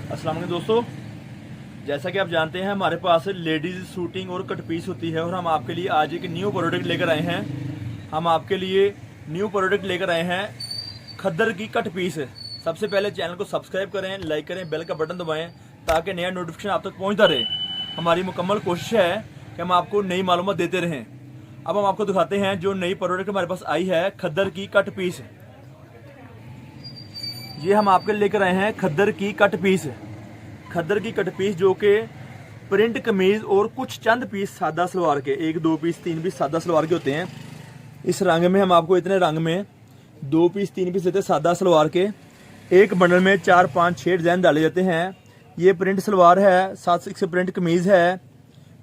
अस्सलाम वालेकुम दोस्तों, जैसा कि आप जानते हैं हमारे पास लेडीज़ शूटिंग और कट पीस होती है और हम आपके लिए आज एक न्यू प्रोडक्ट लेकर आए हैं। हम आपके लिए न्यू प्रोडक्ट लेकर आए हैं खद्दर की कट पीस। सबसे पहले चैनल को सब्सक्राइब करें, लाइक करें, बेल का बटन दबाएं ताकि नया नोटिफिकेशन आप तक पहुंचता रहे। हमारी मुकम्मल कोशिश है कि हम आपको नई मालूमात देते रहें। अब हम आपको दिखाते हैं जो नई प्रोडक्ट हमारे पास आई है, खद्दर की कट पीस। ये हम आपके लिए लेकर आए हैं खद्दर की कट पीस। खद्दर की कट पीस जो कि प्रिंट कमीज और कुछ चंद पीस सादा सलवार के, 1 2 पीस 3 पीस सादा सलवार के होते हैं। इस रंग में हम आपको इतने रंग में 2 पीस 3 पीस देते हैं सादा सलवार के। एक बंडल में 4 5 6 डिज़ाइन डाले जाते हैं। ये प्रिंट सलवार है, साथ से प्रिंट कमीज है,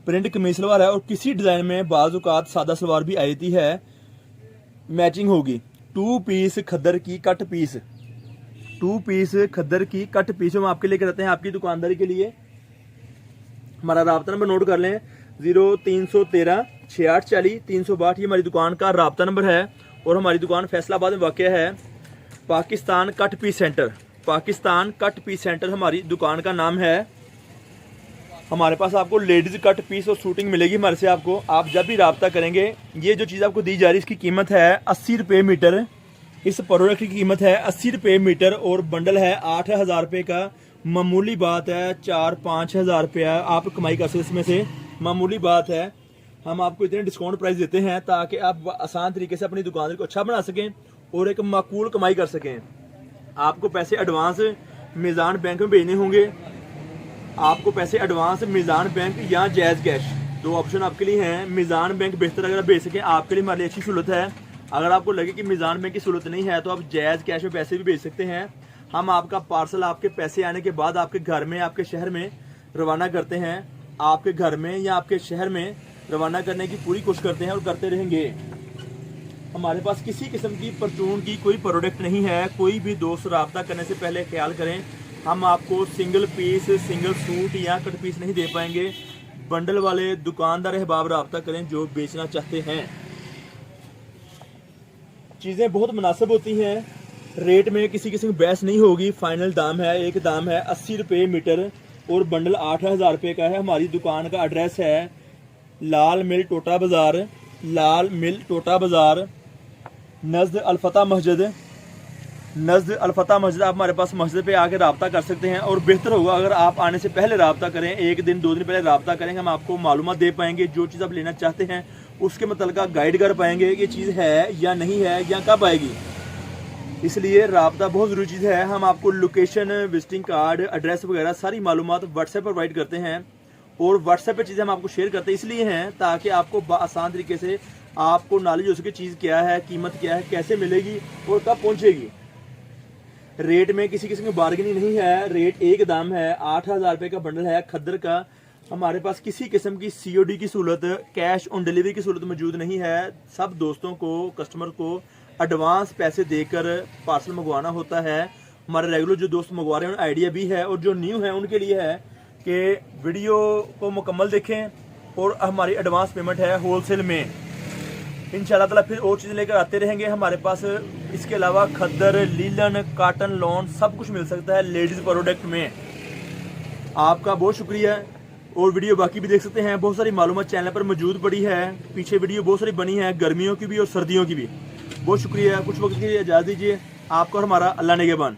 प्रिंट कमीज सलवार है और किसी डिज़ाइन में बाज़ औक़ात सादा सलवार भी आई थी है, मैचिंग होगी। 2 पीस खद्दर की कट पीस, 2 पीस खद्दर की कट पीस हम आपके लिए रहते हैं आपकी दुकानदारी के लिए। हमारा राब्ता नंबर नोट कर लें, 0313 6840 362। ये हमारी दुकान का राब्ता नंबर है और हमारी दुकान फैसलाबाद में वाक़ है। Pakistan cut piece centre, Pakistan cut piece centre हमारी दुकान का नाम है। हमारे पास आपको लेडीज़ कट पीस और शूटिंग मिलेगी हमारे से। आपको आप जब भी राब्ता करेंगे, ये जो चीज़ आपको दी जा रही है इसकी कीमत है 80 रुपये मीटर। इस प्रोडक्ट की कीमत है 80 रुपये मीटर और बंडल है 8000 रुपये का। मामूली बात है, 4-5 हज़ार रुपया आप कमाई कर सकते, इसमें से मामूली बात है। हम आपको इतने डिस्काउंट प्राइस देते हैं ताकि आप आसान तरीके से अपनी दुकानदारी को अच्छा बना सकें और एक माकूल कमाई कर सकें। आपको पैसे एडवांस मीज़ान बैंक में भेजने होंगे। आपको पैसे एडवांस मीज़ान बैंक या जायज़ कैश, 2 ऑप्शन आपके लिए हैं। मीज़ान बैंक बेहतर अगर आप भेज सकें आपके लिए हमारी अच्छी सहूलत है। अगर आपको लगे कि मीज़ान बैंक की सहूलत नहीं है तो आप जायज़ कैश में पैसे भी भेज सकते हैं। हम आपका पार्सल आपके पैसे आने के बाद आपके घर में, आपके शहर में रवाना करते हैं। आपके घर में या आपके शहर में रवाना करने की पूरी कोशिश करते हैं और करते रहेंगे। हमारे पास किसी किस्म की परचून की कोई प्रोडक्ट नहीं है। कोई भी दोस्त राब्ता करने से पहले ख्याल करें, हम आपको सिंगल पीस, सिंगल सूट या कट पीस नहीं दे पाएंगे। बंडल वाले दुकानदार अहबाब राब्ता करें जो बेचना चाहते हैं। चीज़ें बहुत मुनासिब होती हैं, रेट में किसी किस्म की बहस नहीं होगी। फाइनल दाम है, एक दाम है 80 रुपये मीटर और बंडल 8000 रुपये का है। हमारी दुकान का एड्रेस है लाल मिल टोटा बाज़ार, लाल मिल टोटा बाज़ार, नज़द अलफता मस्जिद, नज़द अलफता मस्जिद। आप हमारे पास मस्जिद पे आके रब्ता कर सकते हैं और बेहतर होगा अगर आप आने से पहले रब्ता करें, 1 दिन 2 दिन पहले रब्ता करेंगे। हम आपको मालूमात दे पाएंगे, जो चीज़ आप लेना चाहते हैं उसके मतलब गाइड कर पाएंगे ये चीज़ है या नहीं है या कब आएगी। इसलिए राब्ता बहुत ज़रूरी चीज़ है। हम आपको लोकेशन, विजिटिंग कार्ड, एड्रेस वगैरह सारी मालूमात व्हाट्सएप पर प्रोवाइड करते हैं और व्हाट्सएप पे चीज़ें हम आपको शेयर करते हैं इसलिए हैं ताकि आपको आसान तरीके से आपको नॉलेज हो सके चीज़ क्या है, कीमत क्या है, कैसे मिलेगी और कब पहुँचेगी। रेट में किसी किस्म की बार्गेनिंग नहीं है, रेट एक दाम है। 8000 रुपये का बंडल है खद्दर का। हमारे पास किसी किस्म की COD की सहूलत, कैश ऑन डिलीवरी की सहूलत मौजूद नहीं है। सब दोस्तों को, कस्टमर को एडवांस पैसे देकर पार्सल मंगवाना होता है। हमारे रेगुलर जो दोस्त मंगवा रहे हैं आइडिया भी है और जो न्यू है उनके लिए है कि वीडियो को मुकम्मल देखें और हमारी एडवांस पेमेंट है होलसेल में। इंशाल्लाह ताला फिर और चीज़ें लेकर आते रहेंगे। हमारे पास इसके अलावा खद्दर, लीलन, काटन, लॉन सब कुछ मिल सकता है लेडीज़ प्रोडक्ट में। आपका बहुत शुक्रिया और वीडियो बाकी भी देख सकते हैं। बहुत सारी मालूमात चैनल पर मौजूद पड़ी है, पीछे वीडियो बहुत सारी बनी है, गर्मियों की भी और सर्दियों की भी। बहुत शुक्रिया, कुछ वक्त के लिए इजाज़त दीजिए। आपका और हमारा अल्लाह निगहबान।